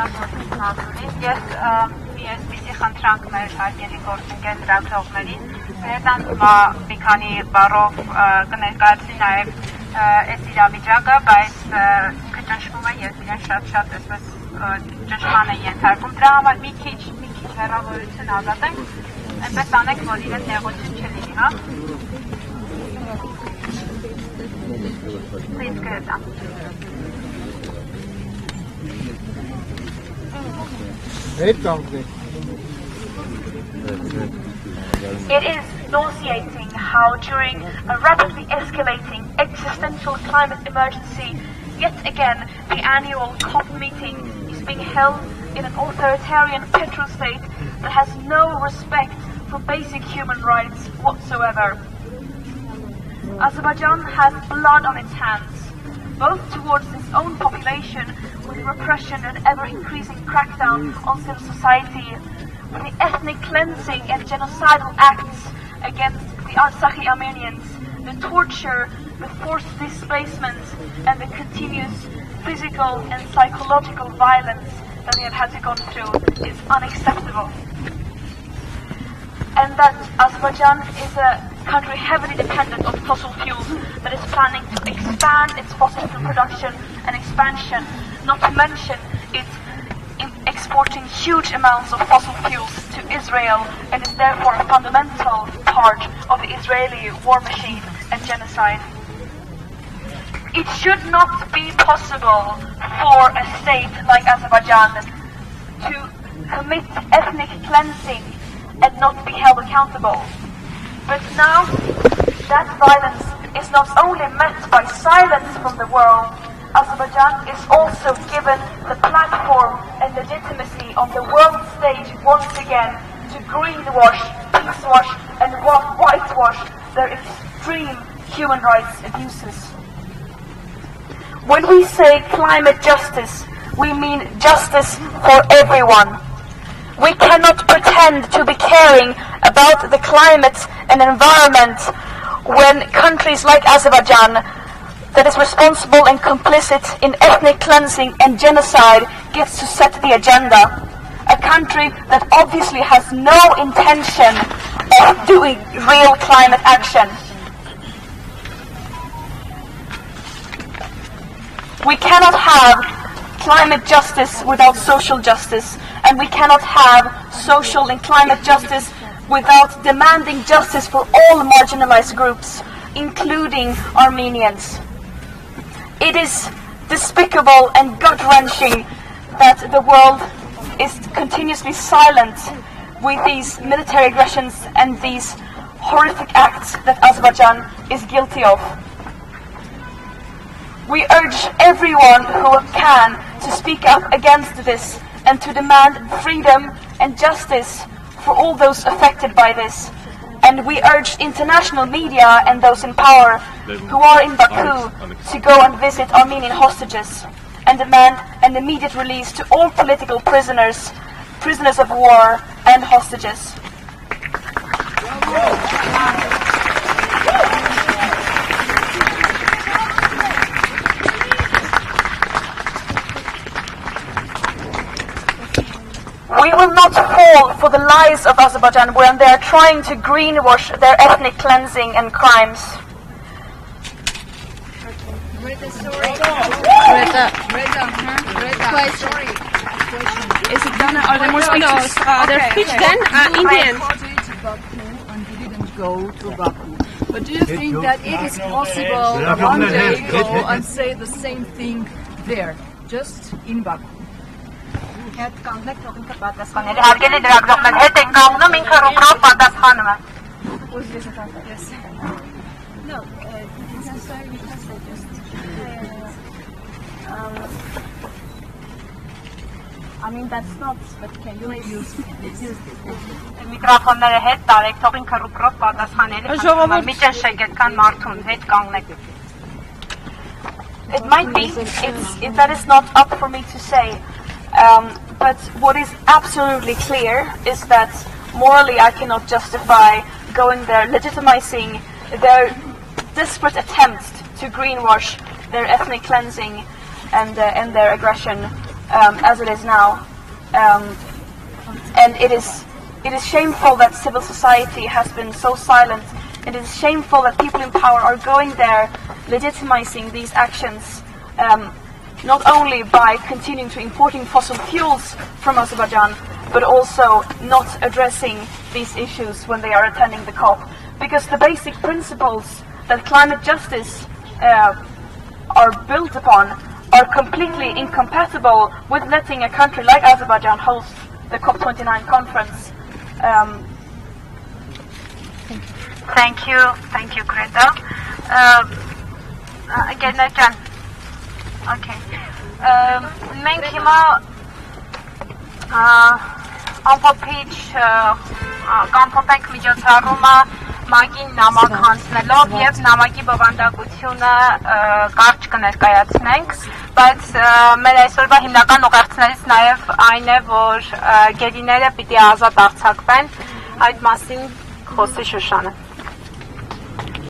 Ես մի այսպիսի խնդրանքներ հարկելի գործընկեր լրագրողներին վերդան հիմա մի քանի բառով կներկայացնի նաև այս իրավիճակը, բայց ինքը ճնշվում է եւ իրեն շատ այսպես ճնշման է ենթարկում։ Դրա համար մի քիչ հեռավորություն ազատենք, այնպես անենք, որ իրեն նեղություն չլինի, հա։ Please Գրետա։ It is nauseating how during a rapidly escalating existential climate emergency, yet again the annual COP meeting is being held in an authoritarian petrostate that has no respect for basic human rights whatsoever. Azerbaijan has blood on its hands, both towards its own population with repression and ever-increasing crackdown on civil society, with the ethnic cleansing and genocidal acts against the Artsakhi Armenians, the torture, the forced displacement, and the continuous physical and psychological violence that they have had to go through is unacceptable. And that Azerbaijan is a country heavily dependent on fossil fuels that is planning to expand its fossil fuel production and expansion, not to mention it's exporting huge amounts of fossil fuels to Israel and is therefore a fundamental part of the Israeli war machine and genocide. It should not be possible for a state like Azerbaijan to commit ethnic cleansing and not be held accountable. But now, that violence is not only met by silence from the world, Azerbaijan is also given the platform and legitimacy on the world stage once again to greenwash, peacewash and whitewash their extreme human rights abuses. When we say climate justice, we mean justice for everyone. We cannot pretend to be caring about the climate and environment when countries like Azerbaijan, that is responsible and complicit in ethnic cleansing and genocide, gets to set the agenda. A country that obviously has no intention of doing real climate action. We cannot have climate justice without social justice, and we cannot have social and climate justice without demanding justice for all marginalized groups, including Armenians. It is despicable and gut-wrenching that the world is continuously silent with these military aggressions and these horrific acts that Azerbaijan is guilty of. We urge everyone who can to speak up against this and to demand freedom and justice for all those affected by this. And we urge international media and those in power who are in Baku to go and visit Armenian hostages and demand an immediate release to all political prisoners, prisoners of war and hostages. We will not fall for the lies of Azerbaijan when they are trying to greenwash their ethnic cleansing and crimes. Is it done? Are there more speeches? Are there speeches then? In the end. To Baku and you didn't go to Baku. But do you think that it is possible one day go and say the same thing there, just in Baku? Հետ կանգնեք, թող ինքը պատասխանել։ Հարգելի լրագրողներ, հետ եք կանգնում, ինքը ռոպրով պատասխանում է։ Yes. No, you can say just. I mean, that's not, but can you use Միկրոֆոնները հետ տարեք, թող ինքը ռոպրով պատասխանել։ Մի ճնշեք այդքան մարդուն, հետ կանգնեք։ It might be, that is not up for me to say. But what is absolutely clear is that morally I cannot justify going there, legitimizing their desperate attempts to greenwash their ethnic cleansing and their aggression as it is now. And it is shameful that civil society has been so silent. It is shameful that people in power are going there, legitimizing these actions, not only by continuing to importing fossil fuels from Azerbaijan, but also not addressing these issues when they are attending the COP. Because the basic principles that climate justice are built upon are completely incompatible with letting a country like Azerbaijan host the COP29 conference. Thank you, Գրետա։ Գերնեջան, okay. Մենք հիմա ամփոփիչ կամփոփենք միջոցառումը մագին նամակ հանձնելով եւ նամակի բովանդակությունը կարճ կներկայացնենք, բայց մեր այսօրվա հիմնական ուղերձներից նաեւ այն է, որ գերիները պիտի ազատ արձակվեն, այդ մասին խոսի Շուշանը։